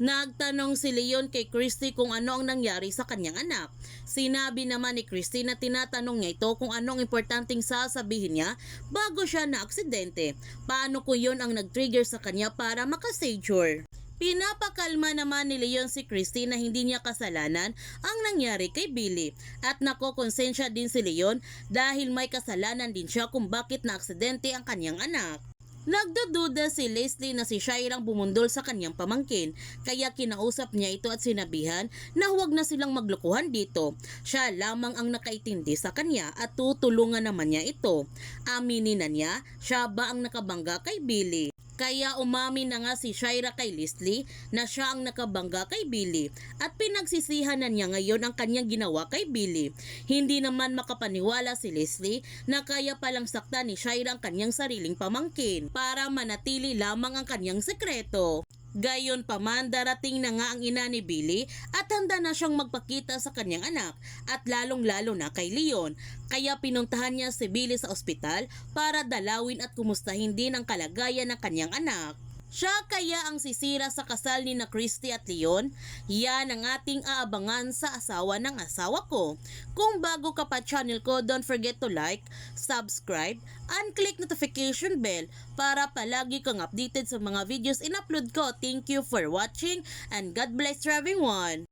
Nagtanong si Leon kay Christy kung ano ang nangyari sa kanyang anak. Sinabi naman ni Christy na tinatanong niya ito kung anong importanteng sasabihin niya bago siya na aksidente. Paano ko yon ang nag-trigger sa kanya para makasature? Pinapakalma naman ni Leon si Christy na hindi niya kasalanan ang nangyari kay Billy at nakokonsensya din si Leon dahil may kasalanan din siya kung bakit na-aksidente ang kanyang anak. Nagdududa si Leslie na si Shira ang bumundol sa kanyang pamangkin kaya kinausap niya ito at sinabihan na huwag na silang maglokohan dito. Siya lamang ang nakaintindi sa kanya at tutulungan naman niya ito. Aminin na niya siya ba ang nakabangga kay Billy. Kaya umamin na nga si Shira kay Leslie na siya ang nakabangga kay Billy at pinagsisihan na niya ngayon ang kanyang ginawa kay Billy. Hindi naman makapaniwala si Leslie na kaya palang sakta ni Shira ang kanyang sariling pamangkin para manatili lamang ang kanyang sekreto. Gayon pa man, darating na nga ang ina ni Billy at handa na siyang magpakita sa kanyang anak at lalong-lalo na kay Leon. Kaya pinuntahan niya si Billy sa ospital para dalawin at kumustahin din ang kalagayan ng kanyang anak. Siya kaya ang sisira sa kasal ni na Christy at Leon? Yan ang ating aabangan sa asawa ng asawa ko. Kung bago ka pa channel ko, don't forget to like, subscribe, and click notification bell para palagi kang updated sa mga videos in-upload ko. Thank you for watching and God bless everyone!